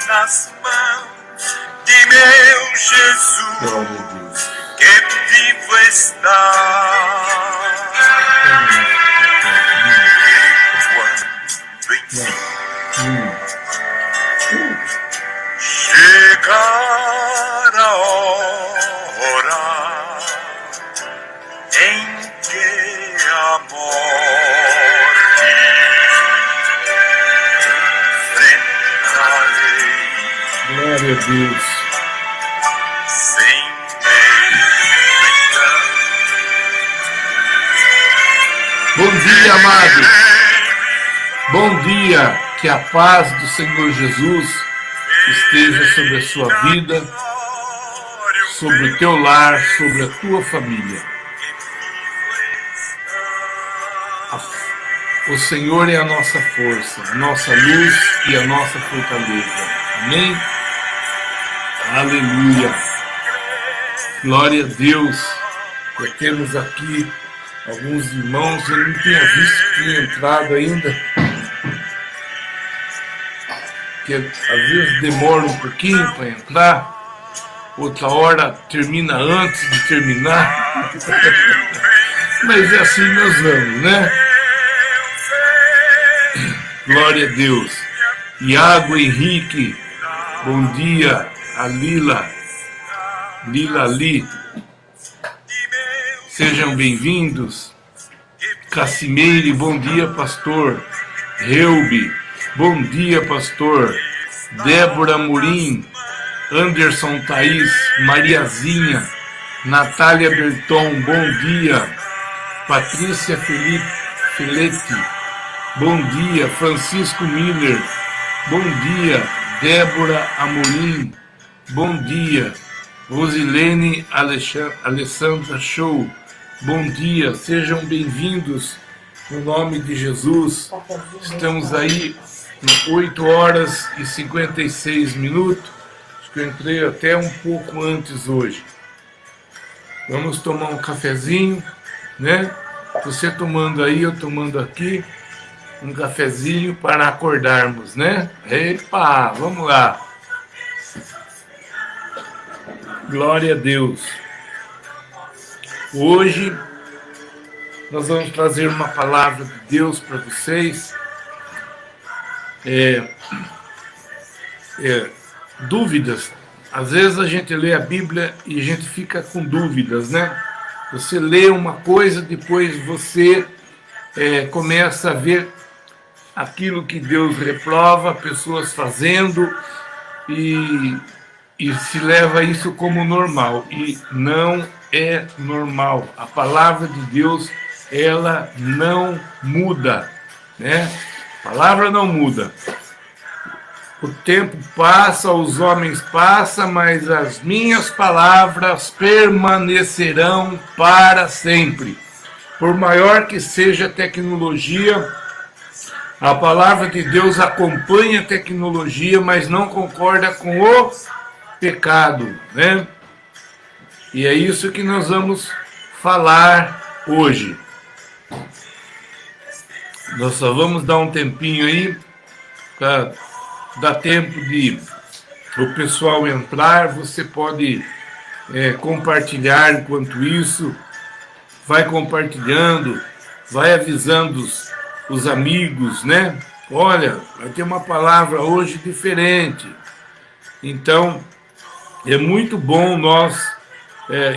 Nas mãos de meu Jesus, que vivo está. E quando enfim chegar a hora em que a morte glória a Deus. sem medo, Bom dia, amados. Bom dia. Que a paz do Senhor Jesus esteja sobre a sua vida, sobre o teu lar, sobre a tua família. O Senhor é a nossa força, a nossa luz e a nossa fortaleza. Amém? Aleluia. Glória a Deus. Já temos aqui alguns irmãos, eu não tinha visto que tinha entrado ainda, que às vezes demora um pouquinho para entrar, outra hora termina antes de terminar, mas é assim nós vamos, né? Glória a Deus. Iago Henrique, bom dia. A Lila Ali, sejam bem-vindos. Cacimeire, bom dia, pastor. Reubi, bom dia, pastor. Débora Murim, Anderson Thaís, Mariazinha, Natália Berton, bom dia. Patrícia Filete, bom dia. Francisco Miller, bom dia. Débora Amorim, bom dia. Rosilene Alessandra Show, bom dia. Sejam bem-vindos no nome de Jesus. Estamos aí em 8 horas e 56 minutos. Acho que eu entrei até um pouco antes hoje. Vamos tomar um cafezinho, né? Você tomando aí, eu tomando aqui. Um cafezinho para acordarmos, né? Epa, vamos lá. Glória a Deus. Hoje nós vamos trazer uma palavra de Deus para vocês. Dúvidas. Às vezes a gente lê a Bíblia e a gente fica com dúvidas, né? Você lê uma coisa, depois você começa a ver aquilo que Deus reprova, pessoas fazendo, e se leva isso como normal, e não é normal. A palavra de Deus, ela não muda, né? A palavra não muda. O tempo passa, os homens passam, mas as minhas palavras permanecerão para sempre. Por maior que seja a tecnologia, a palavra de Deus acompanha a tecnologia, mas não concorda com o pecado, né? E é isso que nós vamos falar hoje. Nós só vamos dar um tempinho aí, para dar tempo de o pessoal entrar. Você pode compartilhar enquanto isso, vai compartilhando, vai avisando os amigos, né? Olha, vai ter uma palavra hoje diferente. Então, é muito bom nós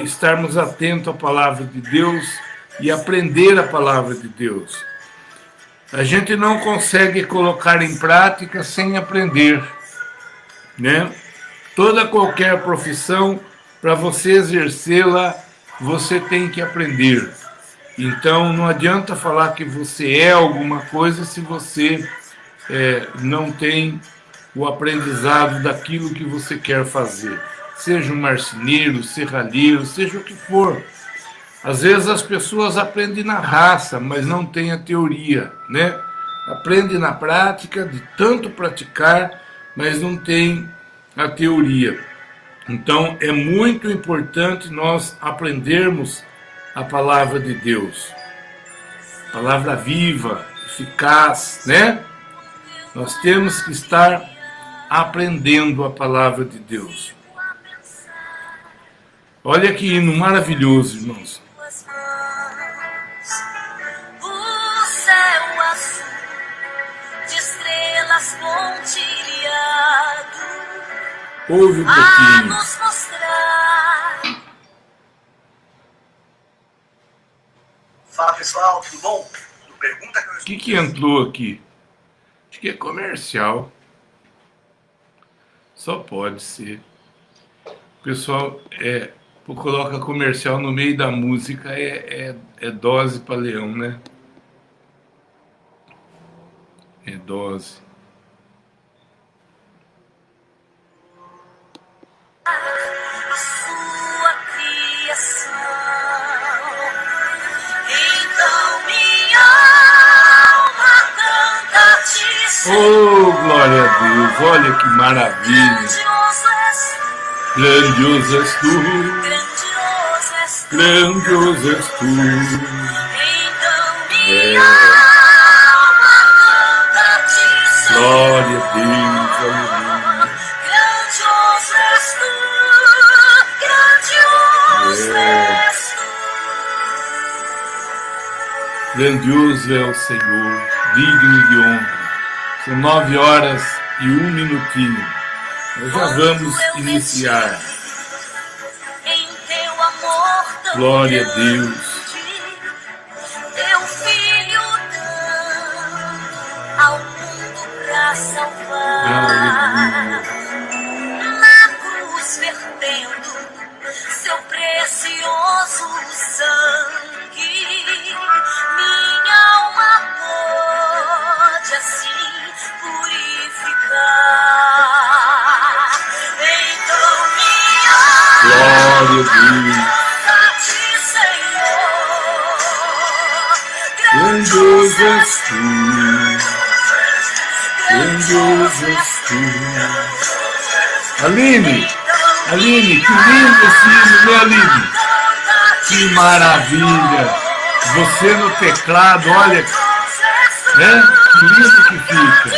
estarmos atentos à palavra de Deus e aprender a palavra de Deus. A gente não consegue colocar em prática sem aprender, né? Qualquer profissão, para você exercê-la, você tem que aprender. Então, não adianta falar que você é alguma coisa se você não tem o aprendizado daquilo que você quer fazer. Seja um marceneiro, serralheiro, seja o que for. Às vezes as pessoas aprendem na raça, mas não têm a teoria, né? Aprende na prática, de tanto praticar, mas não tem a teoria. Então é muito importante nós aprendermos a palavra de Deus. Palavra viva, eficaz, né? Nós temos que estar aprendendo a palavra de Deus. Olha que hino maravilhoso, irmãos. O céu azul de estrelas pontilhado Ouve um a pouquinho. nos mostrar. Fala pessoal, tudo bom? Pergunta que eu O que entrou aqui? Acho que é comercial. Só pode ser. O pessoal coloca comercial no meio da música, é dose para leão, né? É dose. A sua criação. Então minha alma canta-te, Oh, glória a Deus, olha que maravilha. grandioso és tu, Grandioso és tu, grandioso és tu. grandioso és tu. Então minha alma canta-te, Glória a Deus, aleluia. grandioso és tu, grandioso és tu. Grandioso é o Senhor, digno de honra. São 9h01. Nós já vamos iniciar. Em teu amor tão Glória a grande, Deus. teu filho dando ao mundo pra salvar. Aleluia. Na cruz vertendo seu precioso sangue, minha alma pode assim purificar. Então minha Glória a Deus. canta-te, Senhor, Grandioso és tu, grandioso és tu. Aline, que lindo esse hino, né, Aline? Que maravilha! Você no teclado, olha, né? Que lindo que fica.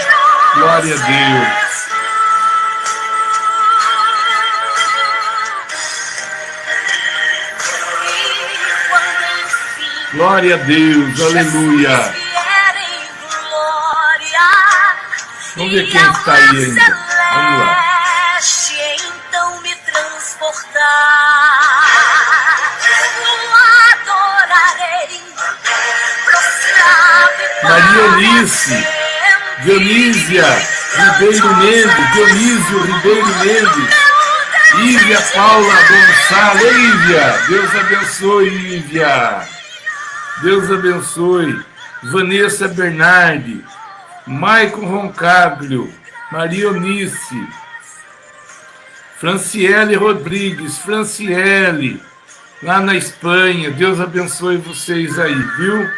Glória a Deus. Glória a Deus, aleluia. Vamos ver quem está aí ainda. Vamos lá. Então me transportar, adorarei, prostrado e Maria Eunice, Dionísia Ribeiro Mendes, Dionísio Ribeiro Mendes, Ívia Paula Gonçalves. Ei, Ívia, Deus abençoe, Ívia. Deus abençoe. Vanessa Bernardi, Maicon Roncaglio, Maria Eunice, Franciele Rodrigues, Franciele, lá na Espanha. Deus abençoe vocês aí, viu?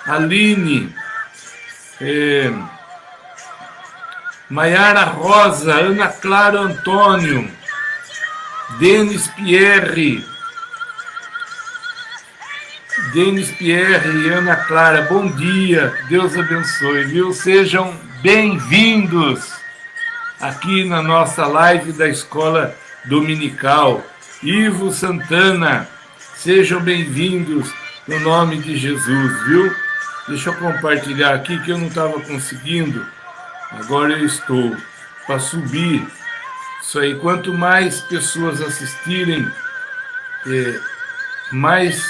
Aline, Maiara Rosa, Ana Clara Antônio, Denis Pierre, e Ana Clara, bom dia, Deus abençoe, viu? Sejam bem-vindos aqui na nossa live da Escola Dominical. Ivo Santana, sejam bem-vindos no nome de Jesus, viu? Deixa eu compartilhar aqui que eu não estava conseguindo, agora eu estou, para subir. Isso aí, quanto mais pessoas assistirem, mais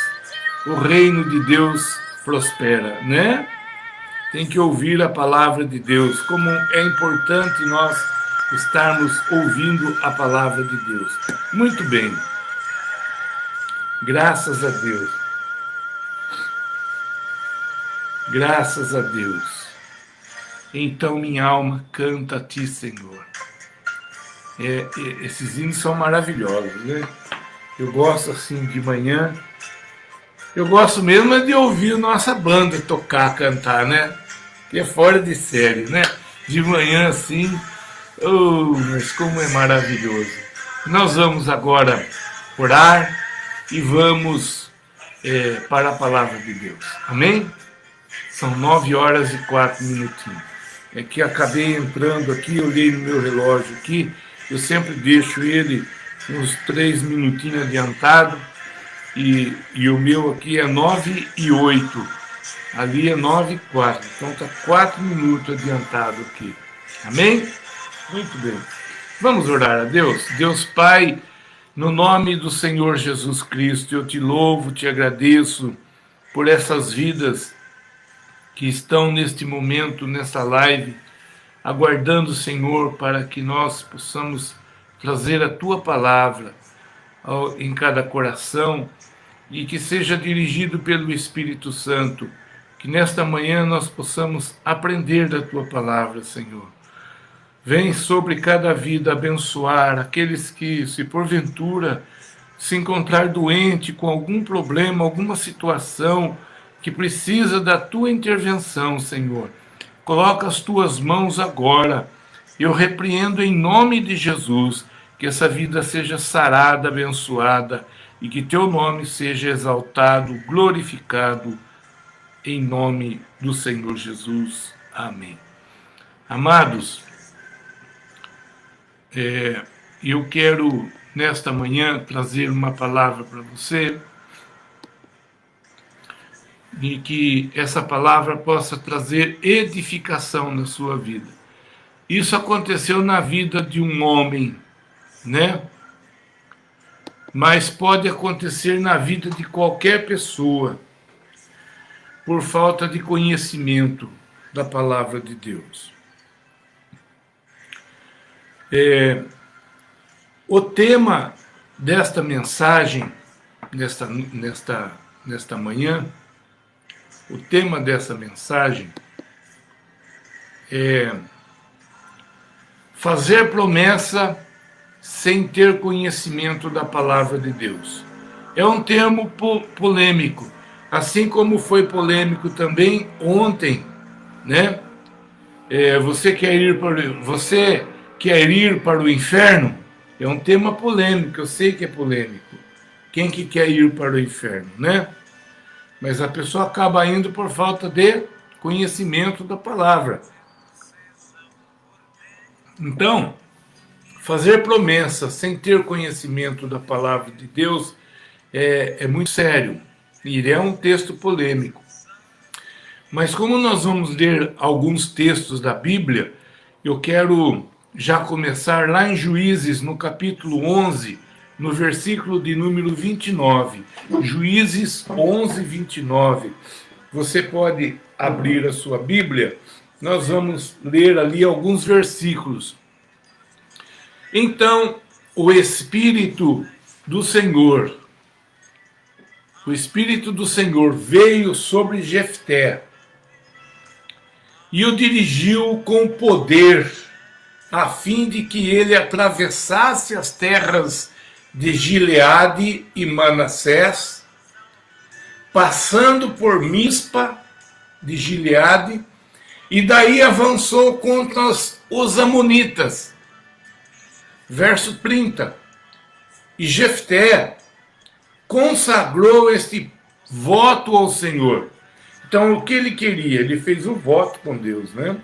o reino de Deus prospera, né? Tem que ouvir a palavra de Deus, como é importante nós estarmos ouvindo a palavra de Deus. Muito bem, graças a Deus, graças a Deus. Então minha alma canta a ti, Senhor. Esses hinos são maravilhosos, né? Eu gosto assim de manhã. Eu gosto mesmo é de ouvir nossa banda tocar, cantar, né? Que é fora de série, né? De manhã assim, mas como é maravilhoso. Nós vamos agora orar e vamos para a palavra de Deus. Amém? São 9h04. É que acabei entrando aqui, olhei no meu relógio aqui, eu sempre deixo ele uns 3 minutinhos adiantado, e o meu aqui é 9h08, ali é 9h04, então está 4 minutos adiantado aqui. Amém? Muito bem. Vamos orar a Deus. Deus Pai, no nome do Senhor Jesus Cristo, eu te louvo, te agradeço por essas vidas que estão neste momento, nessa live, aguardando, Senhor, para que nós possamos trazer a Tua palavra em cada coração e que seja dirigido pelo Espírito Santo, que nesta manhã nós possamos aprender da Tua palavra, Senhor. Vem sobre cada vida abençoar aqueles que, se porventura se encontrar doente com algum problema, alguma situação que precisa da Tua intervenção, Senhor. Coloca as Tuas mãos agora. Eu repreendo em nome de Jesus que essa vida seja sarada, abençoada e que Teu nome seja exaltado, glorificado em nome do Senhor Jesus. Amém. Amados, eu quero nesta manhã trazer uma palavra para você e que essa palavra possa trazer edificação na sua vida. Isso aconteceu na vida de um homem, né? Mas pode acontecer na vida de qualquer pessoa, por falta de conhecimento da palavra de Deus. O tema desta mensagem, nesta manhã, o tema dessa mensagem é fazer promessa sem ter conhecimento da palavra de Deus. É um termo polêmico, assim como foi polêmico também ontem, né? Você quer ir para o inferno? É um tema polêmico, eu sei que é polêmico. Quem que quer ir para o inferno, né? Mas a pessoa acaba indo por falta de conhecimento da palavra. Então, fazer promessa sem ter conhecimento da palavra de Deus é muito sério. E é um texto polêmico. Mas como nós vamos ler alguns textos da Bíblia, eu quero já começar lá em Juízes, no capítulo 11, no versículo de número 29. Juízes 11, 29. Você pode abrir a sua Bíblia, nós vamos ler ali alguns versículos. Então, o Espírito do Senhor veio sobre Jefté e o dirigiu com poder, a fim de que ele atravessasse as terras de Gileade e Manassés, passando por Mispa de Gileade, e daí avançou contra os amonitas. Verso 30. E Jefté consagrou este voto ao Senhor. Então, o que ele queria? Ele fez um voto com Deus, né?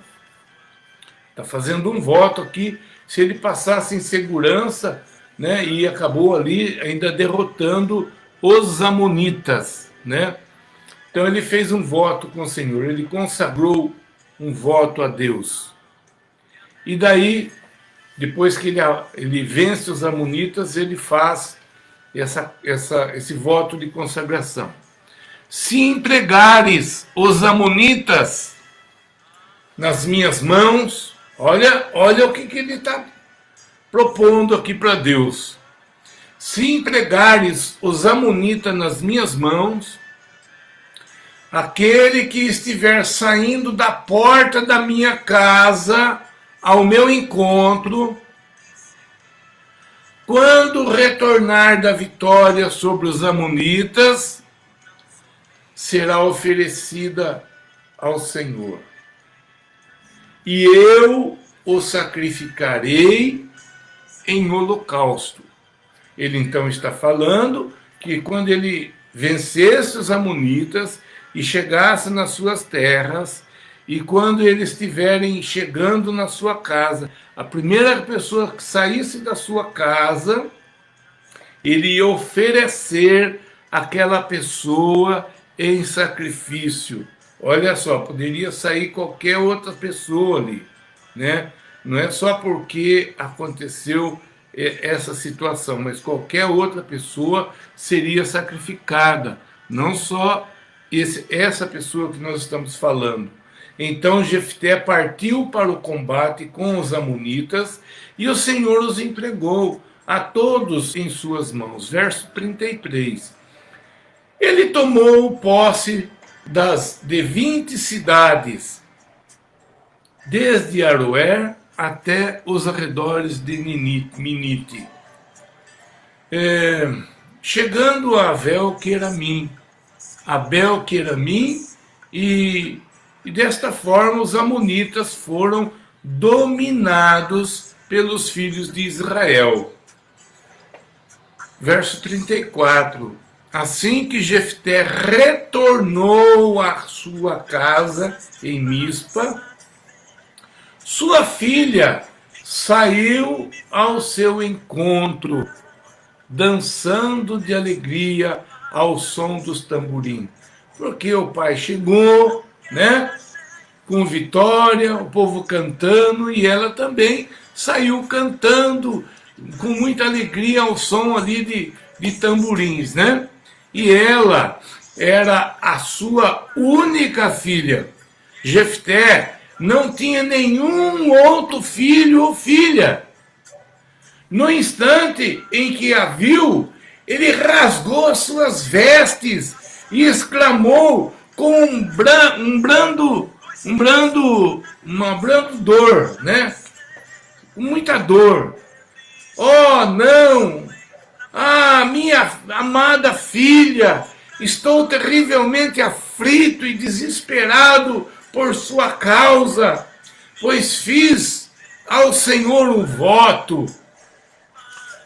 Está fazendo um voto aqui. Se ele passasse em segurança, né? E acabou ali ainda derrotando os amonitas, né? Então ele fez um voto com o Senhor, ele consagrou um voto a Deus. E daí, depois que ele vence os amonitas, ele faz esse voto de consagração. Se entregares os amonitas nas minhas mãos, olha o que ele está propondo aqui para Deus. Se entregares os amonitas nas minhas mãos, aquele que estiver saindo da porta da minha casa ao meu encontro, quando retornar da vitória sobre os amonitas, será oferecida ao Senhor. E eu o sacrificarei em holocausto. Ele então está falando que quando ele vencesse os amonitas e chegasse nas suas terras, e quando eles estiverem chegando na sua casa, a primeira pessoa que saísse da sua casa, ele ia oferecer aquela pessoa em sacrifício. Olha só, poderia sair qualquer outra pessoa ali, né? Não é só porque aconteceu essa situação, mas qualquer outra pessoa seria sacrificada, não só essa pessoa que nós estamos falando. Então Jefté partiu para o combate com os amonitas e o Senhor os entregou a todos em suas mãos. Verso 33. Ele tomou posse de 20 cidades, desde Aroer até os arredores de Minite, chegando a Abel-Queramim, e desta forma os amonitas foram dominados pelos filhos de Israel. Verso 34. Assim que Jefté retornou à sua casa em Mispa, sua filha saiu ao seu encontro, dançando de alegria ao som dos tamborins. Porque o pai chegou, né, com vitória, o povo cantando, e ela também saiu cantando com muita alegria ao som ali de tamborins, né? E ela era a sua única filha. Jefté não tinha nenhum outro filho ou filha. No instante em que a viu, ele rasgou as suas vestes e exclamou com uma brando dor, né? Com muita dor. Oh, não! Ah, minha amada filha, estou terrivelmente aflito e desesperado por sua causa, pois fiz ao Senhor um voto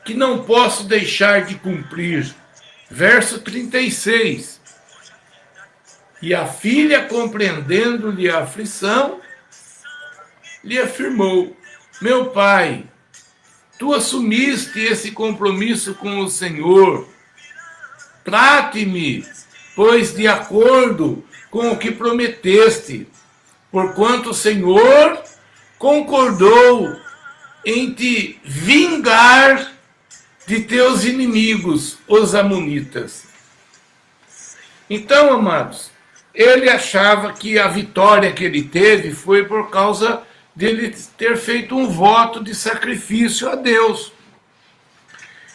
que não posso deixar de cumprir. Verso 36. E a filha, compreendendo-lhe a aflição, lhe afirmou: meu pai, tu assumiste esse compromisso com o Senhor. Trate-me, pois, de acordo com o que prometeste, porquanto o Senhor concordou em te vingar de teus inimigos, os amonitas. Então, amados, ele achava que a vitória que ele teve foi por causa dele ter feito um voto de sacrifício a Deus.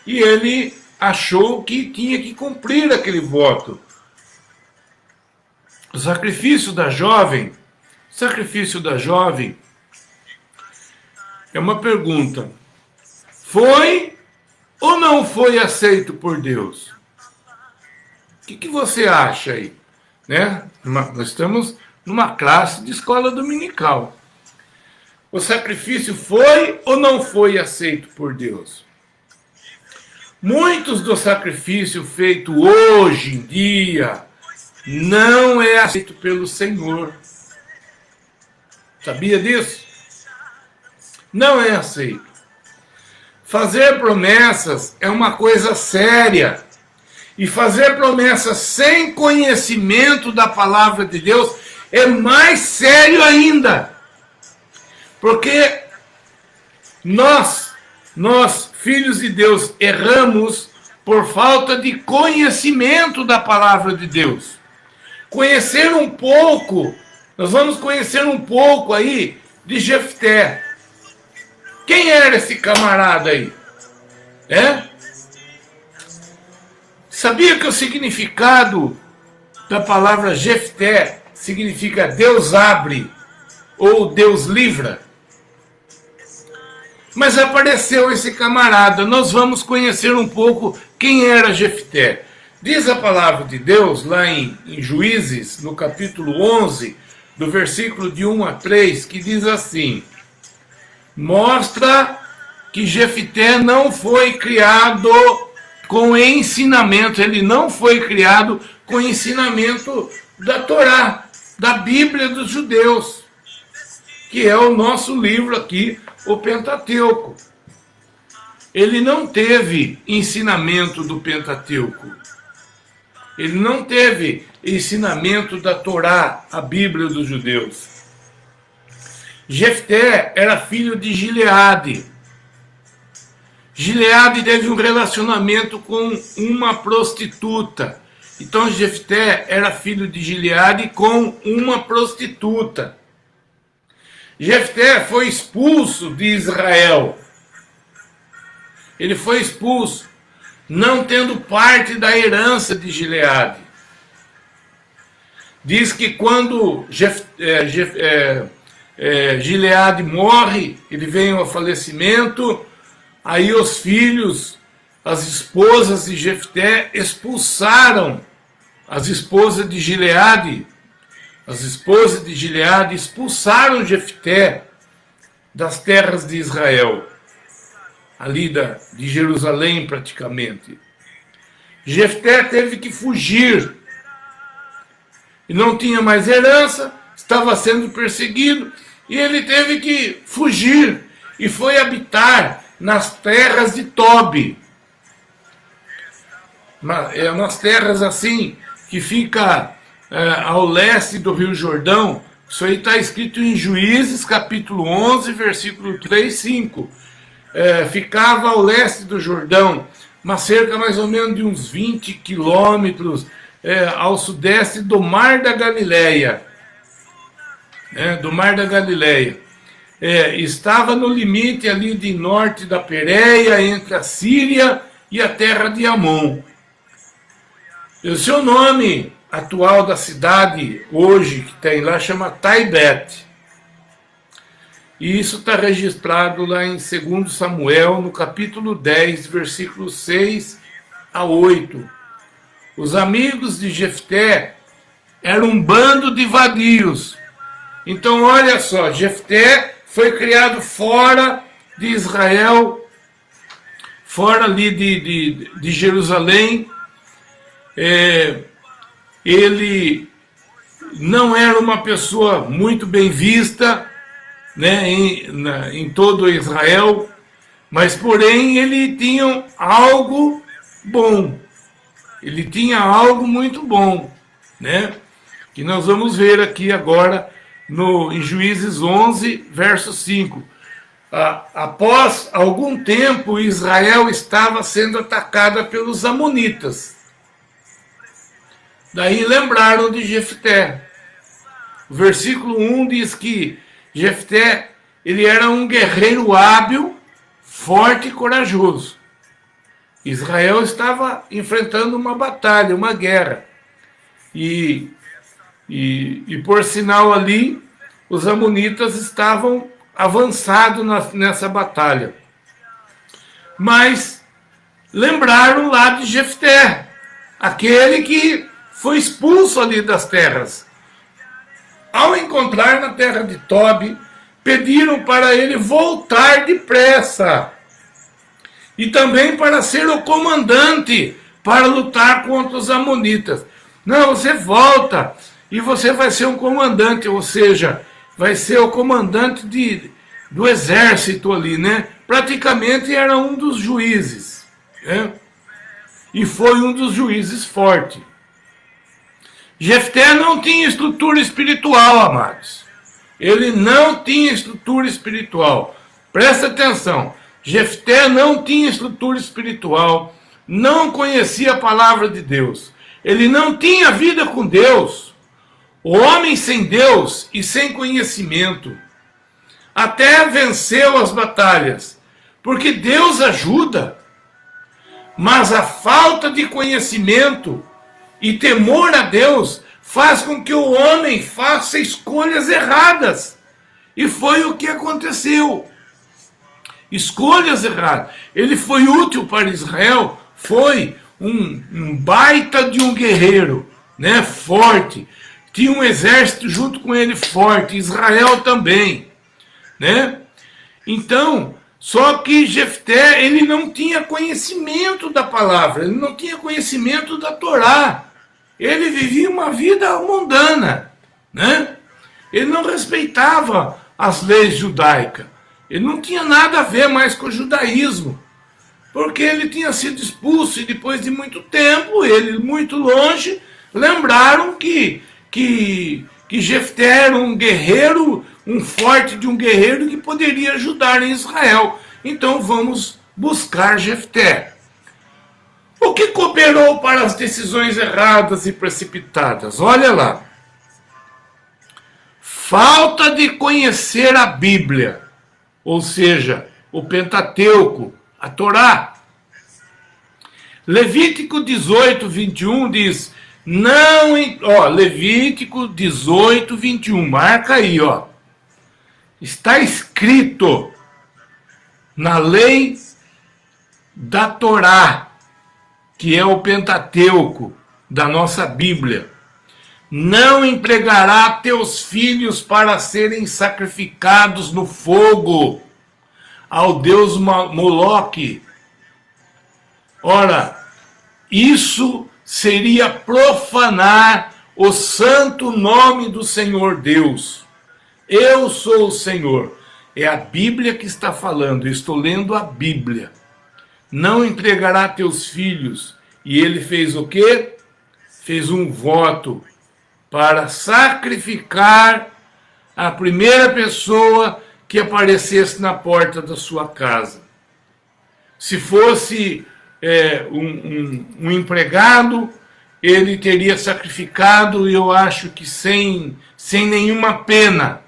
E ele achou que tinha que cumprir aquele voto. O sacrifício da jovem é uma pergunta. Foi ou não foi aceito por Deus? O que você acha aí? Né? Nós estamos numa classe de escola dominical. O sacrifício foi ou não foi aceito por Deus? Muitos do sacrifício feito hoje em dia não é aceito pelo Senhor. Sabia disso? Não é aceito. fazer promessas é uma coisa séria. E fazer promessas sem conhecimento da palavra de Deus é mais sério ainda. Porque nós, filhos de Deus, erramos por falta de conhecimento da palavra de Deus. Conhecer um pouco, nós vamos conhecer um pouco aí de Jefté. Quem era esse camarada aí? Sabia que o significado da palavra Jefté significa Deus abre ou Deus livra? Mas apareceu esse camarada, nós vamos conhecer um pouco quem era Jefté. Diz a palavra de Deus lá em Juízes, no capítulo 11, do versículo de 1 a 3, que diz assim: mostra que Jefté não foi criado com ensinamento, ele não foi criado com ensinamento da Torá, da Bíblia dos judeus, que é o nosso livro aqui, o Pentateuco. Ele não teve ensinamento do Pentateuco. Ele não teve ensinamento da Torá, a Bíblia dos judeus. Jefté era filho de Gileade. Gileade teve um relacionamento com uma prostituta. Então Jefté era filho de Gileade com uma prostituta. Jefté foi expulso de Israel. Ele foi expulso, não tendo parte da herança de Gileade. Diz que quando Gileade morre, ele vem ao falecimento, aí os filhos, as esposas de Jefté expulsaram as esposas de Gileade. As esposas de Gileade expulsaram Jefté das terras de Israel, ali de Jerusalém praticamente. Jefté teve que fugir, e não tinha mais herança, estava sendo perseguido, e ele teve que fugir, e foi habitar nas terras de Tobi. Nas terras assim, que fica ao leste do Rio Jordão. Isso aí está escrito em Juízes, capítulo 11, versículo 3 e 5. Ficava ao leste do Jordão, mas cerca mais ou menos de uns 20 quilômetros ao sudeste do Mar da Galileia. Do Mar da Galileia. Estava no limite ali de norte da Pérea, entre a Síria e a terra de Amon. O seu nome atual da cidade, hoje, que tem lá, chama Taibete. E isso está registrado lá em 2 Samuel, no capítulo 10, versículos 6 a 8. Os amigos de Jefté eram um bando de vadios. Então, olha só, Jefté foi criado fora de Israel, fora ali de Jerusalém. Ele não era uma pessoa muito bem vista, né, em todo Israel, mas porém ele tinha algo bom. Ele tinha algo muito bom, né? Que nós vamos ver aqui agora em Juízes 11, verso 5. Após algum tempo, Israel estava sendo atacada pelos amonitas. Daí lembraram de Jefté. O versículo 1 diz que Jefté, ele era um guerreiro hábil, forte e corajoso. Israel estava enfrentando uma batalha, uma guerra. E por sinal ali, os amonitas estavam avançados nessa batalha. Mas lembraram lá de Jefté, aquele que foi expulso ali das terras. Ao encontrar na terra de Tobi, pediram para ele voltar depressa. E também para ser o comandante para lutar contra os amonitas. Não, você volta e você vai ser um comandante, ou seja, vai ser o comandante do exército ali, né? praticamente era um dos juízes, né? E foi um dos juízes forte. Jefté não tinha estrutura espiritual, amados. Ele não tinha estrutura espiritual. Presta atenção. Jefté não tinha estrutura espiritual, não conhecia a palavra de Deus. Ele não tinha vida com Deus. O homem sem Deus e sem conhecimento até venceu as batalhas, porque Deus ajuda. Mas a falta de conhecimento e temor a Deus faz com que o homem faça escolhas erradas. E foi o que aconteceu. Escolhas erradas. Ele foi útil para Israel, foi um baita de um guerreiro, né, forte. Tinha um exército junto com ele forte, Israel também, né? Então, só que Jefté, ele não tinha conhecimento da palavra, ele não tinha conhecimento da Torá. Ele vivia uma vida mundana, né? Ele não respeitava as leis judaicas. Ele não tinha nada a ver mais com o judaísmo, porque ele tinha sido expulso e depois de muito tempo, ele muito longe, lembraram que Jefté era um guerreiro, um forte de um guerreiro que poderia ajudar em Israel. Então vamos buscar Jefté. O que cooperou para as decisões erradas e precipitadas? Olha lá. Falta de conhecer a Bíblia, ou seja, o Pentateuco, a Torá. Levítico 18, 21 diz, Levítico 18, 21, marca aí, ó. Está escrito na lei da Torá, que é o Pentateuco da nossa Bíblia. Não empregará teus filhos para serem sacrificados no fogo ao deus Moloque. Ora, isso seria profanar o santo nome do Senhor Deus. Eu sou o Senhor. É a Bíblia que está falando, eu estou lendo a Bíblia. Não entregará teus filhos. E ele fez o quê? Fez um voto para sacrificar a primeira pessoa que aparecesse na porta da sua casa. Se fosse um empregado, ele teria sacrificado, e eu acho que sem nenhuma pena.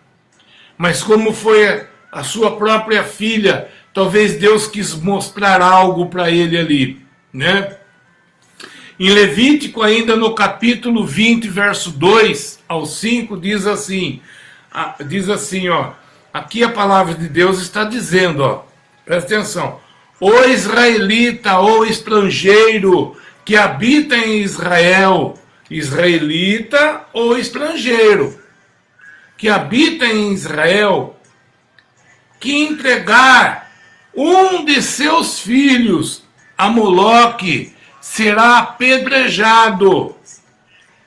Mas como foi a sua própria filha, talvez Deus quis mostrar algo para ele ali, né? Em Levítico, ainda no capítulo 20, verso 2 ao 5, diz assim, ó, aqui a palavra de Deus está dizendo, ó, presta atenção, o israelita ou estrangeiro que habita em Israel, israelita ou estrangeiro, que habita em Israel, que entregar um de seus filhos a Moloque, será apedrejado,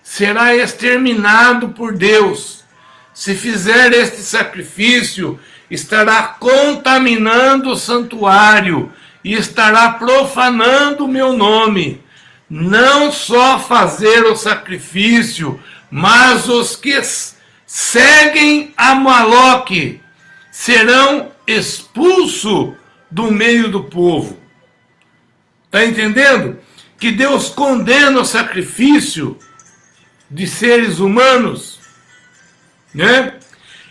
será exterminado por Deus. Se fizer este sacrifício, estará contaminando o santuário e estará profanando o meu nome. Não só fazer o sacrifício, mas os que seguem a Moloque serão expulsos do meio do povo. Está entendendo? Que Deus condena o sacrifício de seres humanos, né?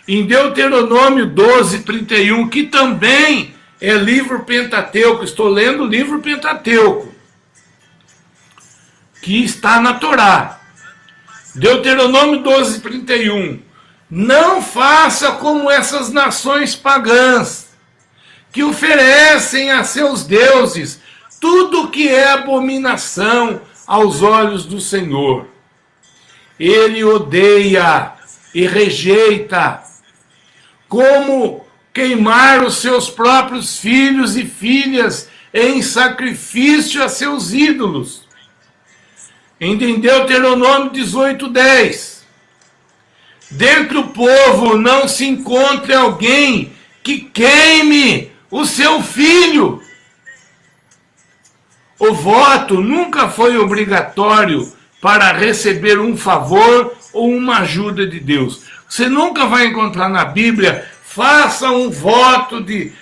Em Deuteronômio 12, 31, que também é livro Pentateuco, estou lendo o livro Pentateuco, que está na Torá. Deuteronômio 12, 31. Não faça como essas nações pagãs, que oferecem a seus deuses tudo que é abominação aos olhos do Senhor. Ele odeia e rejeita, como queimar os seus próprios filhos e filhas em sacrifício a seus ídolos. Em Deuteronômio 18, 10. Dentre o povo não se encontre alguém que queime o seu filho. O voto nunca foi obrigatório para receber um favor ou uma ajuda de Deus. Você nunca vai encontrar na Bíblia, faça um voto de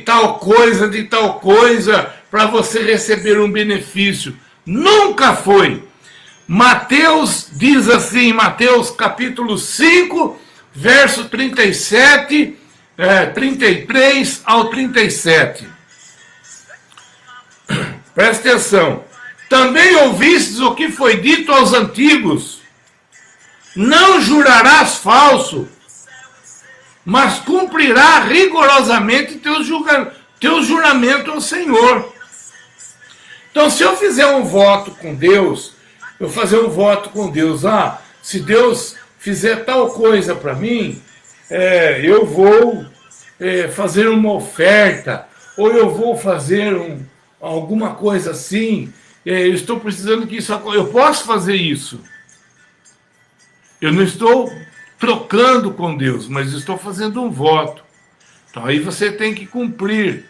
tal coisa, para você receber um benefício. Nunca foi. Mateus diz assim, Mateus capítulo 5, verso 37, 33 ao 37. Presta atenção. Também ouvistes o que foi dito aos antigos: não jurarás falso, mas cumprirá rigorosamente teu juramento ao Senhor. Então, se eu fizer um voto com Deus, eu fazer um voto com Deus, se Deus fizer tal coisa para mim, eu vou fazer uma oferta, ou eu vou fazer alguma coisa assim, eu estou precisando que isso aconteça. Eu posso fazer isso. Eu não estou trocando com Deus, mas estou fazendo um voto. Então aí você tem que cumprir.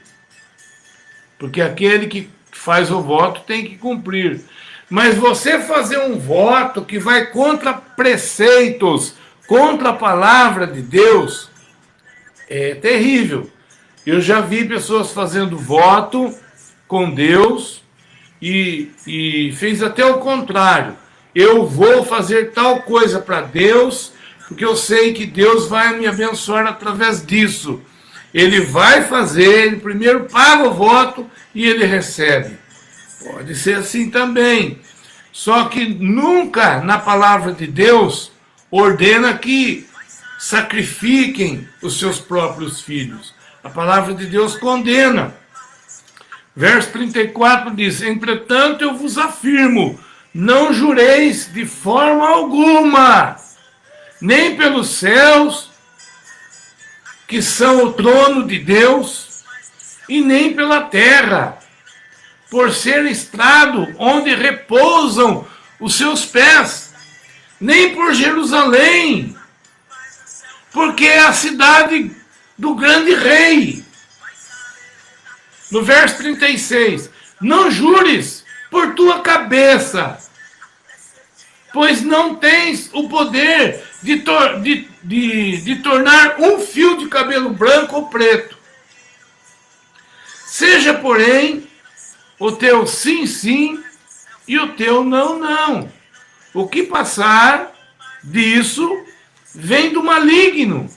Porque aquele que faz o voto tem que cumprir. Mas você fazer um voto que vai contra preceitos, contra a palavra de Deus, é terrível. Eu já vi pessoas fazendo voto com Deus e fez até o contrário. Eu vou fazer tal coisa para Deus, porque eu sei que Deus vai me abençoar através disso. Ele vai fazer, ele primeiro paga o voto e ele recebe. Pode ser assim também. Só que nunca na palavra de Deus ordena que sacrifiquem os seus próprios filhos. A palavra de Deus condena. Verso 34 diz: entretanto eu vos afirmo, não jureis de forma alguma, nem pelos céus, que são o trono de Deus, e nem pela terra, por ser estrado onde repousam os seus pés, nem por Jerusalém, porque é a cidade do grande rei. No verso 36, não jures por tua cabeça, pois não tens o poder de tornar um fio de cabelo branco ou preto. Seja, porém, o teu sim, sim, e o teu não, não. O que passar disso vem do maligno.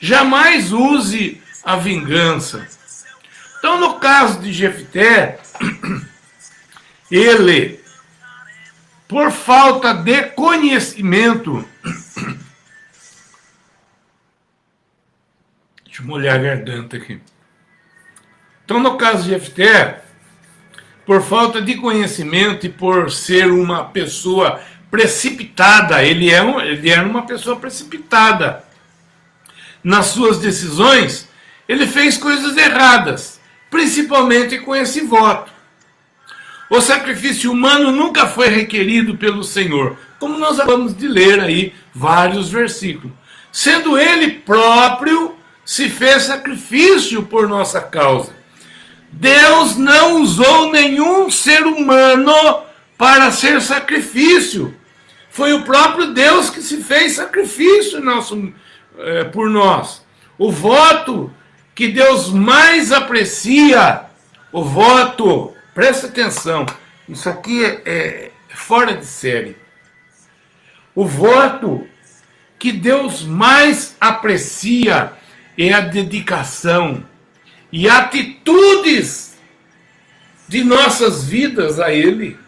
Jamais use a vingança. Então, no caso de Jefté, ele, por falta de conhecimento, deixa eu molhar a garganta aqui. Então, no caso de Jefté, por falta de conhecimento e por ser uma pessoa precipitada, ele era uma pessoa precipitada nas suas decisões, ele fez coisas erradas, principalmente com esse voto. O sacrifício humano nunca foi requerido pelo Senhor, como nós acabamos de ler aí vários versículos. Sendo ele próprio, se fez sacrifício por nossa causa. Deus não usou nenhum ser humano para ser sacrifício. Foi o próprio Deus que se fez sacrifício por nós. O voto que Deus mais aprecia, o voto, presta atenção, isso aqui é fora de série. O voto que Deus mais aprecia é a dedicação e atitudes de nossas vidas a Ele.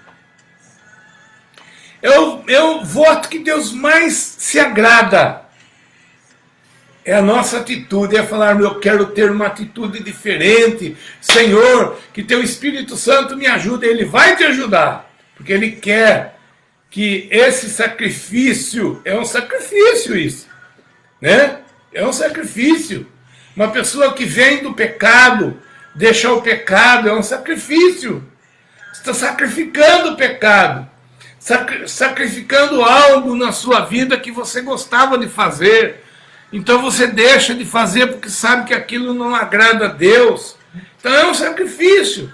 É o voto que Deus mais se agrada. É a nossa atitude, é falar, eu quero ter uma atitude diferente. Senhor, que teu Espírito Santo me ajude. Ele vai te ajudar, porque Ele quer que esse sacrifício, é um sacrifício isso, né? É um sacrifício. Uma pessoa que vem do pecado, deixa o pecado, é um sacrifício. Está sacrificando o pecado, sacrificando algo na sua vida que você gostava de fazer. Então você deixa de fazer porque sabe que aquilo não agrada a Deus. Então é um sacrifício.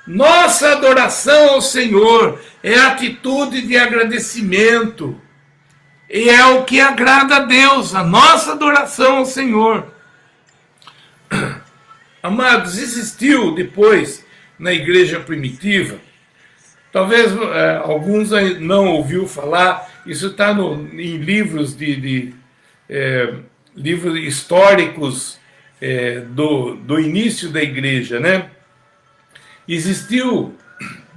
Nossa adoração ao Senhor é atitude de agradecimento. E é o que agrada a Deus, a nossa adoração ao Senhor. Amados, existiu depois na igreja primitiva, talvez alguns não ouviu falar, isso está em livros livros históricos do início da igreja, né? Existiu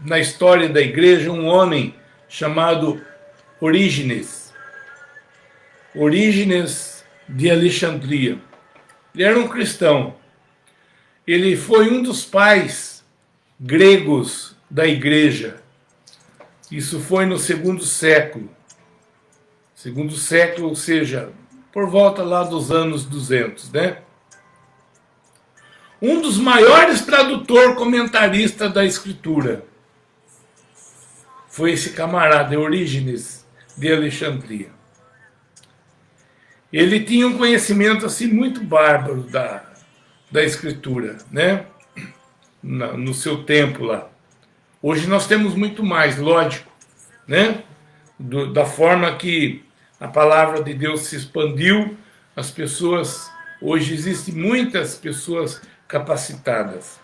na história da igreja um homem chamado Orígenes de Alexandria. Ele era um cristão. Ele foi um dos pais gregos da igreja. Isso foi no segundo século. Segundo século, ou seja, por volta lá dos anos 200, né? Um dos maiores tradutor comentarista da Escritura foi esse camarada, Orígenes de Alexandria. Ele tinha um conhecimento assim muito bárbaro da Escritura, né? No seu tempo lá. Hoje nós temos muito mais, lógico, né? Da forma que a palavra de Deus se expandiu, as pessoas, hoje existem muitas pessoas capacitadas.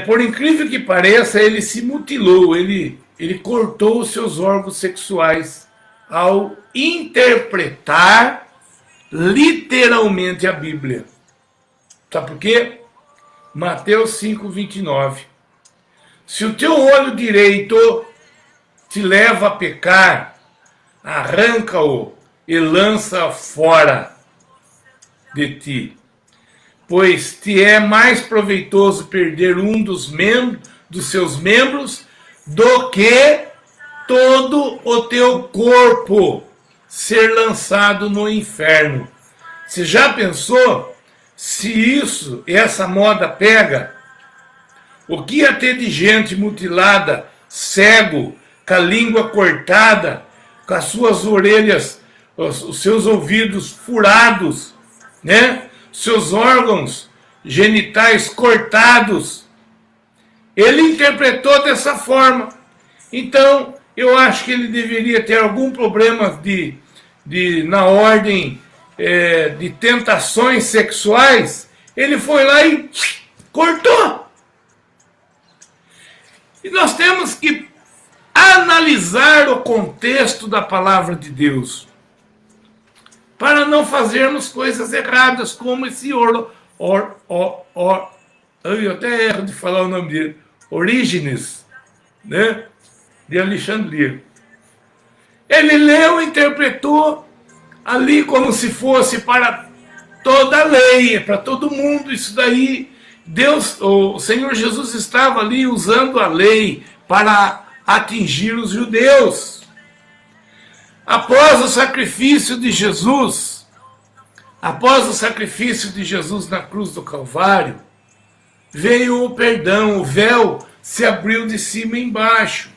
Por incrível que pareça, ele se mutilou, ele cortou os seus órgãos sexuais ao interpretar literalmente a Bíblia. Sabe por quê? Mateus 5:29. Se o teu olho direito te leva a pecar, arranca-o e lança fora de ti. Pois te é mais proveitoso perder um dos seus membros do que todo o teu corpo ser lançado no inferno. Você já pensou se essa moda pega? O que ia ter de gente mutilada, cego, com a língua cortada, com as suas orelhas, os seus ouvidos furados, né? Seus órgãos genitais cortados. Ele interpretou dessa forma. Então, eu acho que ele deveria ter algum problema na ordem de tentações sexuais. Ele foi lá e cortou. E nós temos que analisar o contexto da palavra de Deus, para não fazermos coisas erradas, como esse eu até erro de falar o nome dele, Orígenes, né, de Alexandria. Ele leu e interpretou ali como se fosse para toda a lei, para todo mundo. Isso daí, o Senhor Jesus estava ali usando a lei para atingir os judeus. Após o sacrifício de Jesus na cruz do Calvário, veio o perdão, o véu se abriu de cima embaixo.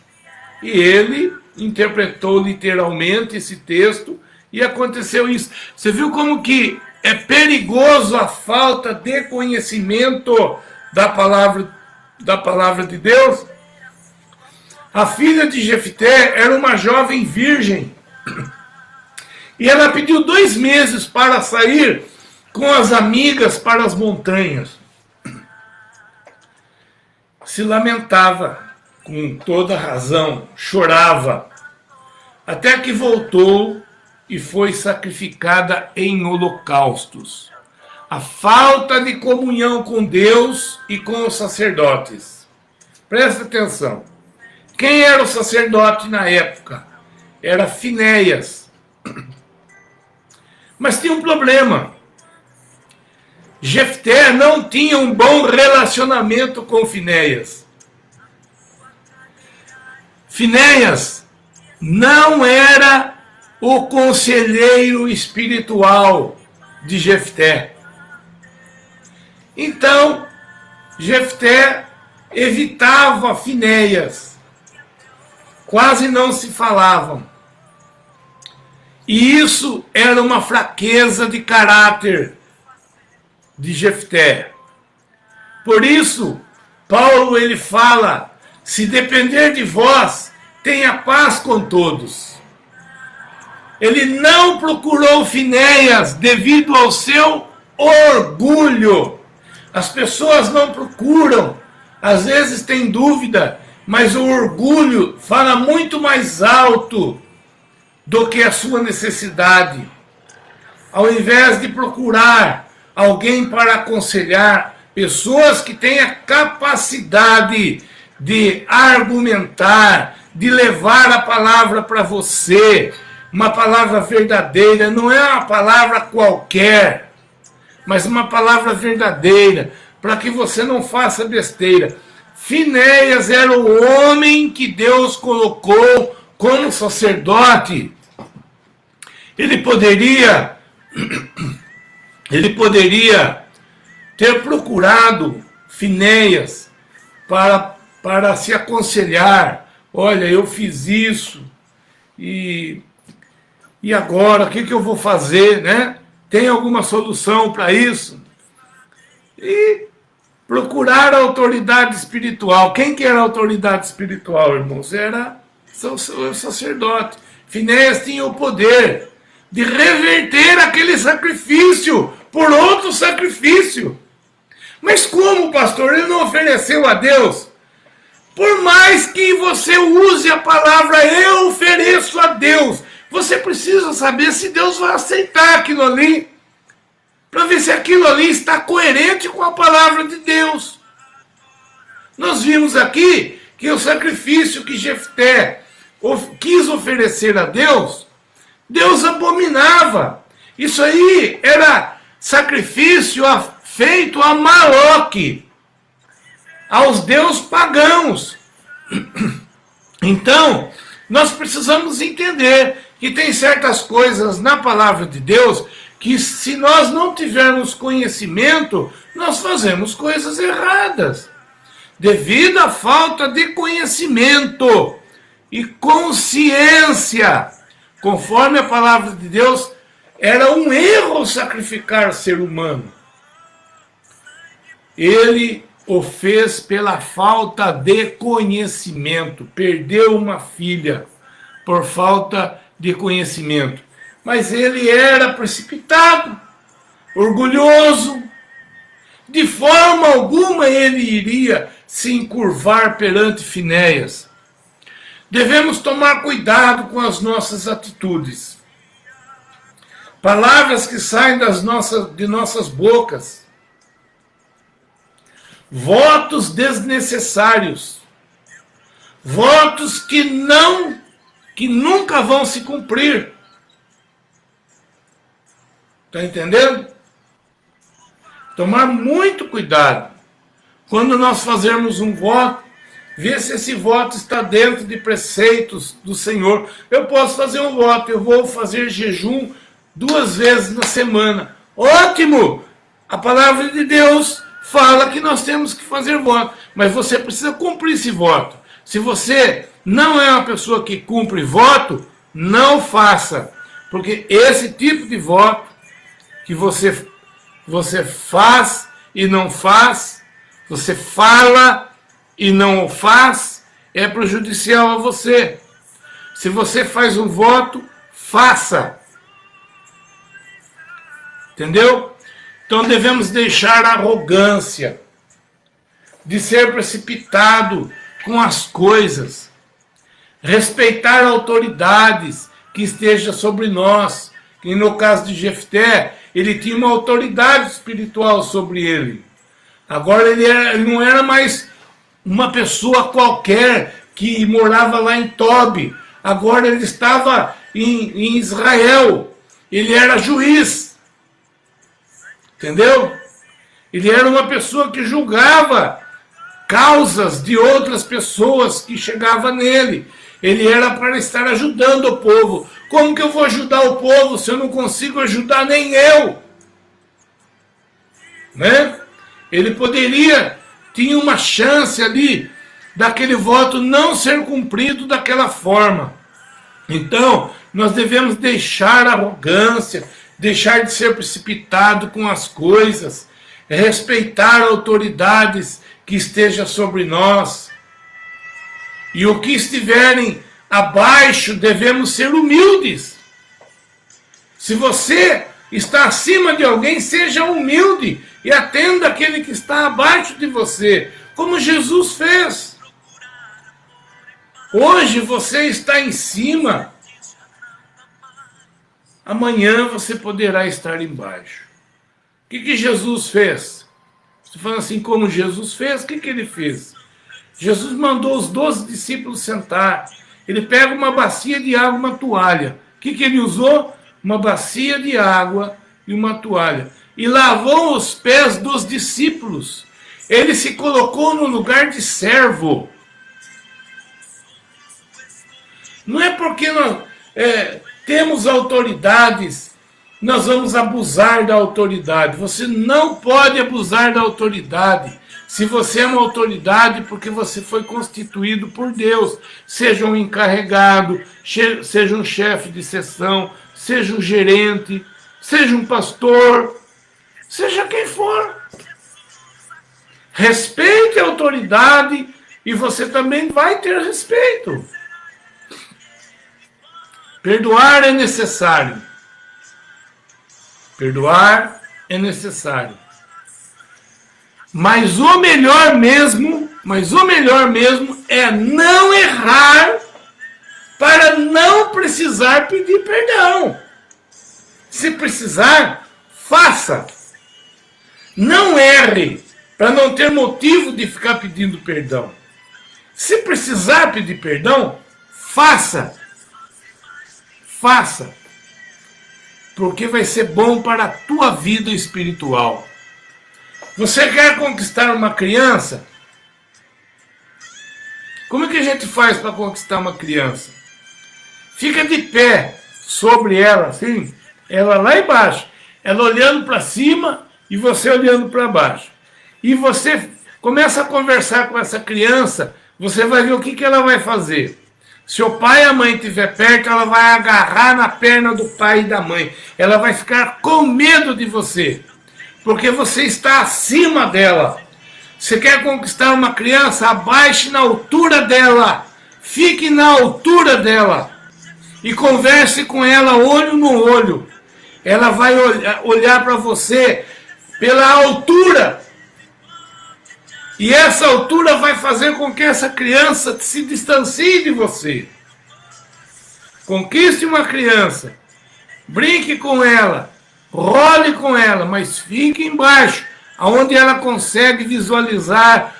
E ele interpretou literalmente esse texto e aconteceu isso. Você viu como que é perigoso a falta de conhecimento da palavra de Deus? A filha de Jefté era uma jovem virgem. E ela pediu 2 meses para sair com as amigas para as montanhas. Se lamentava com toda razão, chorava, até que voltou e foi sacrificada em holocaustos. A falta de comunhão com Deus e com os sacerdotes. Presta atenção. Quem era o sacerdote na época? Era Finéias. Mas tinha um problema. Jefté não tinha um bom relacionamento com Finéias. Finéias não era o conselheiro espiritual de Jefté. Então, Jefté evitava Finéias. Quase não se falavam. E isso era uma fraqueza de caráter de Jefté. Por isso, Paulo ele fala, se depender de vós, tenha paz com todos. Ele não procurou Finéias devido ao seu orgulho. As pessoas não procuram, às vezes tem dúvida, mas o orgulho fala muito mais alto do que a sua necessidade. Ao invés de procurar alguém para aconselhar, pessoas que têm a capacidade de argumentar, de levar a palavra para você, uma palavra verdadeira, não é uma palavra qualquer, mas uma palavra verdadeira, para que você não faça besteira. Finéias era o homem que Deus colocou como sacerdote. Ele poderia ter procurado Finéias para se aconselhar. Olha, eu fiz isso, e agora, o que eu vou fazer, né? Tem alguma solução para isso? E procurar a autoridade espiritual. Quem que era a autoridade espiritual, irmãos? Era o sacerdote. Finéias tinha o poder de reverter aquele sacrifício por outro sacrifício. Mas como, pastor? Ele não ofereceu a Deus? Por mais que você use a palavra eu ofereço a Deus, você precisa saber se Deus vai aceitar aquilo ali, para ver se aquilo ali está coerente com a palavra de Deus. Nós vimos aqui que o sacrifício que Jefté quis oferecer a Deus, Deus abominava. Isso aí era sacrifício feito a Moloque, aos deuses pagãos. Então, nós precisamos entender que tem certas coisas na palavra de Deus que, se nós não tivermos conhecimento, nós fazemos coisas erradas. Devido à falta de conhecimento e consciência, conforme a palavra de Deus, era um erro sacrificar ser humano. Ele o fez pela falta de conhecimento. Perdeu uma filha por falta de conhecimento. Mas ele era precipitado, orgulhoso. De forma alguma ele iria se encurvar perante Finéias. Devemos tomar cuidado com as nossas atitudes. Palavras que saem de nossas bocas. Votos desnecessários. Votos que nunca vão se cumprir. Está entendendo? Tomar muito cuidado. Quando nós fazermos um voto, ver se esse voto está dentro de preceitos do Senhor. Eu posso fazer um voto, eu vou fazer jejum 2 vezes na semana. Ótimo! A palavra de Deus fala que nós temos que fazer voto, mas você precisa cumprir esse voto. Se você não é uma pessoa que cumpre voto, não faça, porque esse tipo de voto que você faz e não faz, você fala e não o faz, é prejudicial a você. Se você faz um voto, faça. Entendeu? Então devemos deixar a arrogância de ser precipitado com as coisas, respeitar autoridades que estejam sobre nós, que no caso de Jefté, ele tinha uma autoridade espiritual sobre ele. Agora ele não era mais uma pessoa qualquer que morava lá em Tobi. Agora ele estava em Israel. Ele era juiz. Entendeu? Ele era uma pessoa que julgava causas de outras pessoas que chegavam nele. Ele era para estar ajudando o povo. Como que eu vou ajudar o povo se eu não consigo ajudar nem eu? Né? Ele tinha uma chance ali daquele voto não ser cumprido daquela forma. Então, nós devemos deixar a arrogância, deixar de ser precipitado com as coisas, respeitar autoridades que estejam sobre nós. E o que estiverem abaixo, devemos ser humildes. Se você está acima de alguém, seja humilde e atenda aquele que está abaixo de você, como Jesus fez. Hoje você está em cima, amanhã você poderá estar embaixo. O que Jesus fez? Você fala assim, como Jesus fez, o que ele fez? Jesus mandou os 12 discípulos sentar. Ele pega uma bacia de água, uma toalha. O que ele usou? Uma bacia de água e uma toalha. E lavou os pés dos discípulos. Ele se colocou no lugar de servo. Não é porque nós temos autoridades, nós vamos abusar da autoridade. Você não pode abusar da autoridade. Se você é uma autoridade, porque você foi constituído por Deus, seja um encarregado, seja um chefe de seção, seja um gerente, seja um pastor, seja quem for. Respeite a autoridade e você também vai ter respeito. Perdoar é necessário. Perdoar é necessário. Mas o melhor mesmo é não errar para não precisar pedir perdão. Se precisar, faça. Não erre para não ter motivo de ficar pedindo perdão. Se precisar pedir perdão, faça. Faça. Porque vai ser bom para a tua vida espiritual. Você quer conquistar uma criança? Como é que a gente faz para conquistar uma criança? Fica de pé sobre ela, assim, ela lá embaixo, ela olhando para cima e você olhando para baixo. E você começa a conversar com essa criança, você vai ver o que ela vai fazer. Se o pai e a mãe estiver perto, ela vai agarrar na perna do pai e da mãe. Ela vai ficar com medo de você. Porque você está acima dela. Você quer conquistar uma criança? Abaixe na altura dela. Fique na altura dela. E converse com ela olho no olho. Ela vai olhar para você pela altura. E essa altura vai fazer com que essa criança se distancie de você. Conquiste uma criança. Brinque com ela. Role com ela, mas fique embaixo, onde ela consegue visualizar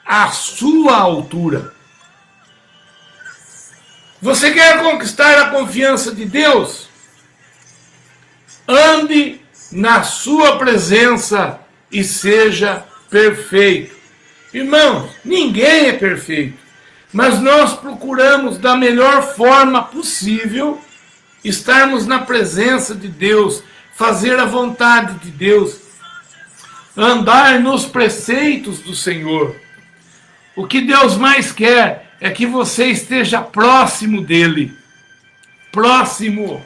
a sua altura. Você quer conquistar a confiança de Deus? Ande na sua presença e seja perfeito. Irmãos, ninguém é perfeito, mas nós procuramos da melhor forma possível estarmos na presença de Deus, fazer a vontade de Deus, andar nos preceitos do Senhor. O que Deus mais quer é que você esteja próximo dele. Próximo.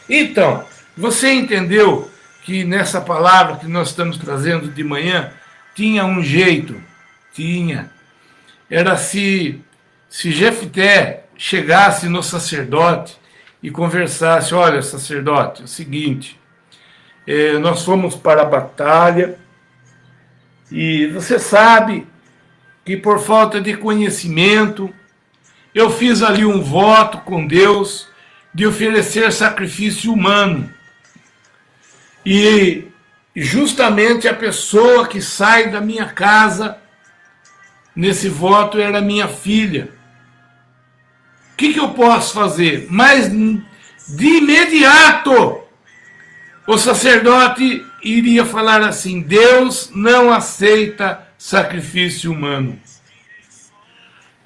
Então, você entendeu que nessa palavra que nós estamos trazendo de manhã, tinha um jeito? Tinha. Era se Jefté chegasse no sacerdote e conversasse, olha, sacerdote, é o seguinte, nós fomos para a batalha e você sabe que por falta de conhecimento eu fiz ali um voto com Deus de oferecer sacrifício humano. E justamente a pessoa que sai da minha casa nesse voto era minha filha. O que eu posso fazer? Mas de imediato o sacerdote iria falar assim: Deus não aceita sacrifício humano.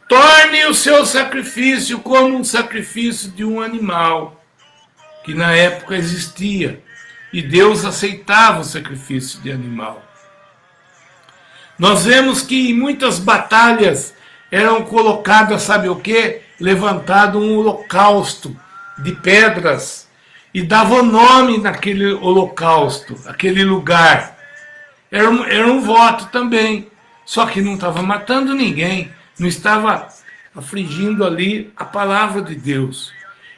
Torne o seu sacrifício como um sacrifício de um animal, que na época existia, e Deus aceitava o sacrifício de animal. Nós vemos que em muitas batalhas eram colocadas, sabe o quê? Levantado um holocausto de pedras e dava o nome naquele holocausto, aquele lugar. Era um voto também, só que não estava matando ninguém, não estava afligindo ali a palavra de Deus.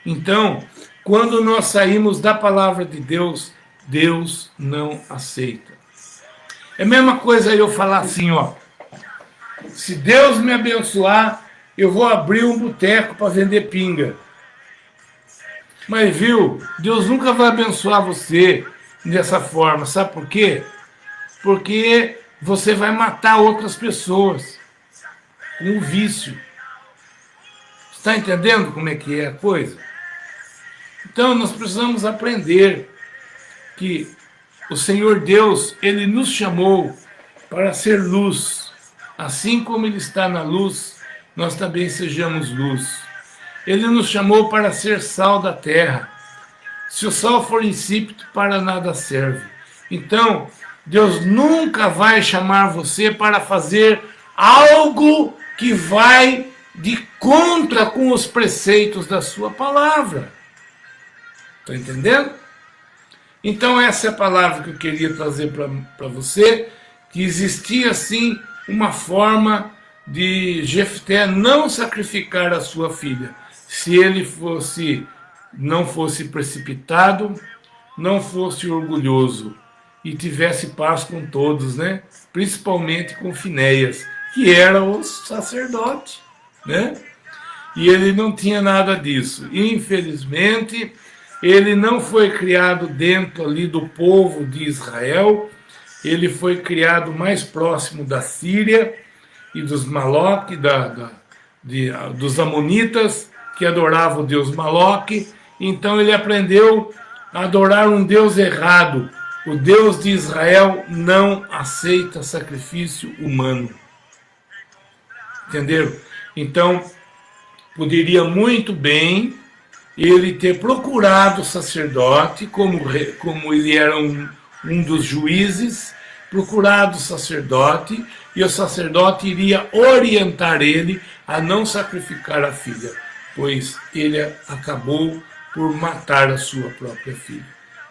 Então, quando nós saímos da palavra de Deus, Deus não aceita. É a mesma coisa eu falar assim, ó, se Deus me abençoar, eu vou abrir um boteco para vender pinga. Mas viu, Deus nunca vai abençoar você dessa forma, sabe por quê? Porque você vai matar outras pessoas com um vício. Está entendendo como é que é a coisa? Então nós precisamos aprender que o Senhor Deus, Ele nos chamou para ser luz. Assim como Ele está na luz, nós também sejamos luz. Ele nos chamou para ser sal da terra. Se o sal for insípido, para nada serve. Então, Deus nunca vai chamar você para fazer algo que vai de contra com os preceitos da sua palavra. Está entendendo? Então essa é a palavra que eu queria trazer para você, que existia sim uma forma de Jefté não sacrificar a sua filha, se ele não fosse precipitado, não fosse orgulhoso e tivesse paz com todos, né? Principalmente com Finéias, que era o sacerdote, né? E ele não tinha nada disso. Infelizmente, ele não foi criado dentro ali do povo de Israel, ele foi criado mais próximo da Síria e dos Maloque, dos Amonitas, que adoravam o deus Maloque. Então ele aprendeu a adorar um Deus errado. O Deus de Israel não aceita sacrifício humano. Entenderam? Então, poderia muito bem ele ter procurado o sacerdote, como ele era um dos juízes, procurado o sacerdote, e o sacerdote iria orientar ele a não sacrificar a filha, pois ele acabou por matar a sua própria filha.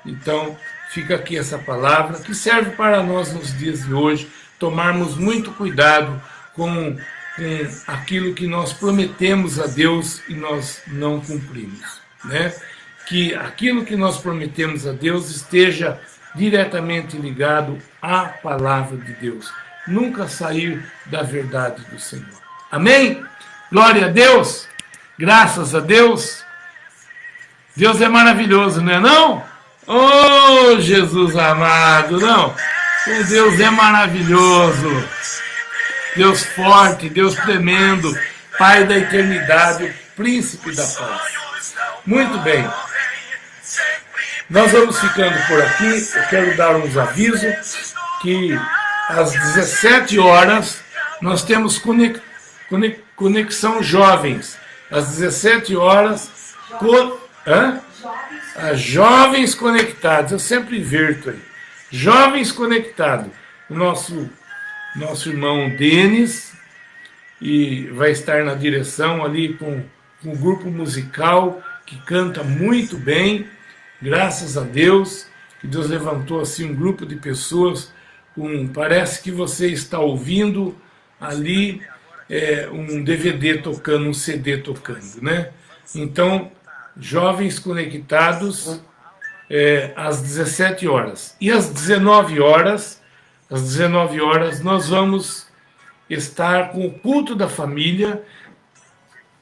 Então, fica aqui essa palavra que serve para nós nos dias de hoje, tomarmos muito cuidado com aquilo que nós prometemos a Deus e nós não cumprimos, né? Que aquilo que nós prometemos a Deus esteja diretamente ligado à palavra de Deus, nunca sair da verdade do Senhor. Amém? Glória a Deus, graças a Deus. Deus é maravilhoso, não é não? Oh, Jesus amado, não. O Deus é maravilhoso. Deus forte, Deus tremendo, Pai da eternidade, Príncipe da paz. Muito bem. Nós vamos ficando por aqui. Eu quero dar uns avisos que às 17 horas nós temos conexão jovens. Às 17 horas, as jovens conectados. Eu sempre inverto aí. Jovens conectados. O nosso irmão Denis, e vai estar na direção ali com um grupo musical que canta muito bem, graças a Deus, que Deus levantou assim um grupo de pessoas, parece que você está ouvindo ali um DVD tocando, um CD tocando, né? Então, jovens conectados às 17 horas. E às 19 horas, nós vamos estar com o culto da família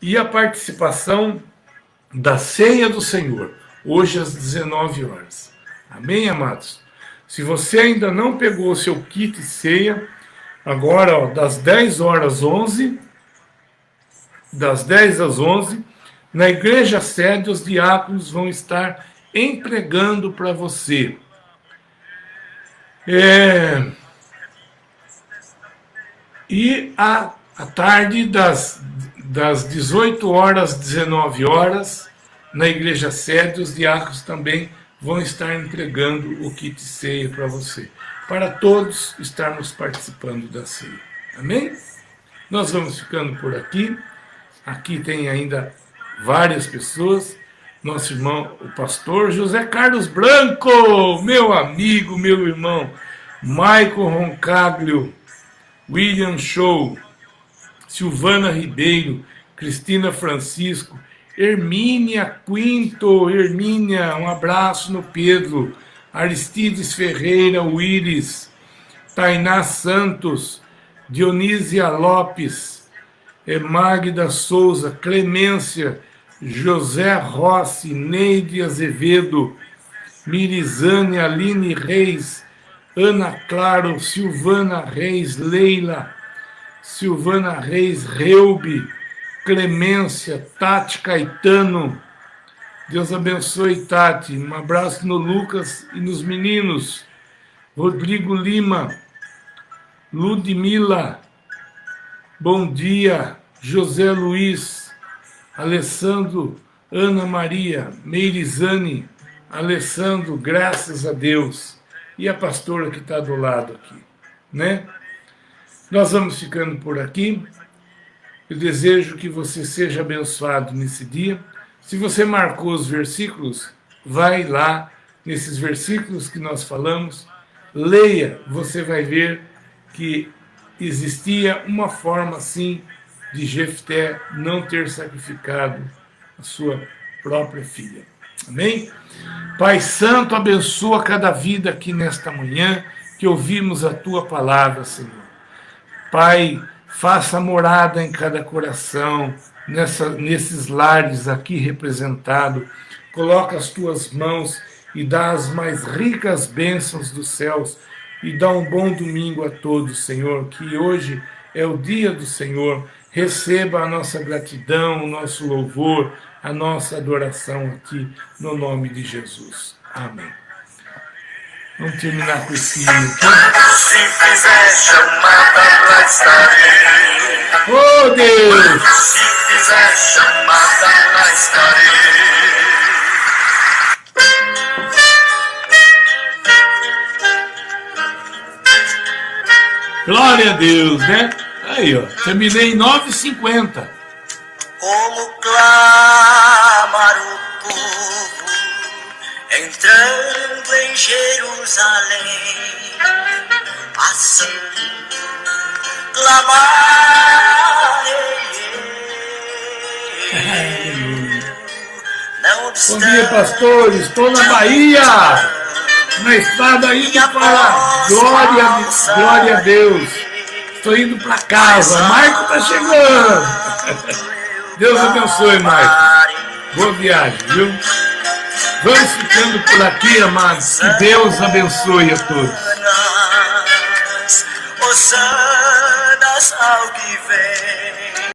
e a participação da ceia do Senhor, hoje às 19 horas. Amém, amados? Se você ainda não pegou o seu kit ceia, agora, das 10 horas 11, das 10 às 11, na igreja sede, os diáconos vão estar entregando para você. E à tarde, das 18 horas às 19 horas, na igreja sede, os diáconos também vão estar entregando o kit ceia para você, para todos estarmos participando da ceia. Amém? Nós vamos ficando por aqui. Aqui tem ainda várias pessoas. nosso irmão, o pastor José Carlos Branco, meu amigo, meu irmão, Michael Roncaglio, William Show, Silvana Ribeiro, Cristina Francisco, Hermínia Quinto, Hermínia, um abraço no Pedro, Aristides Ferreira, Willis, Tainá Santos, Dionísia Lopes, Magda Souza, Clemência, José Rossi, Neide Azevedo, Mirizane, Aline Reis, Ana Claro, Silvana Reis, Leila, Silvana Reis, Reubi, Clemência, Tati Caetano, Deus abençoe, Tati, um abraço no Lucas e nos meninos, Rodrigo Lima, Ludmila, bom dia, José Luiz, Alessandro, Ana Maria, Meirizane, Alessandro, graças a Deus, e a pastora que está do lado aqui, né? Nós vamos ficando por aqui, eu desejo que você seja abençoado nesse dia. Se você marcou os versículos, vai lá nesses versículos que nós falamos, leia, você vai ver que existia uma forma assim de Jefté não ter sacrificado a sua própria filha. Amém? Pai Santo, abençoa cada vida aqui nesta manhã que ouvimos a tua palavra, Senhor. Pai, faça morada em cada coração, nesses lares aqui representados. Coloca as tuas mãos e dá as mais ricas bênçãos dos céus e dá um bom domingo a todos, Senhor, que hoje é o dia do Senhor. Receba a nossa gratidão, o nosso louvor, a nossa adoração aqui, no nome de Jesus. Amém. Vamos terminar com esse hino aqui. Se fizer chamada, lá estarei. Oh, Deus! Se fizer chamada, lá estarei. Glória a Deus, né? Aí, ó, terminei em 9h50. Como clamar o povo entrando em Jerusalém, assim clamarei. Não Bom dia, pastor. Estou na Bahia, na estrada indo para glória a Deus. Estou indo para casa. Maico está chegando. Deus abençoe, Maico. Boa viagem, viu? Vamos ficando por aqui, amados. Que Deus abençoe a todos. Hossanas ao que vem.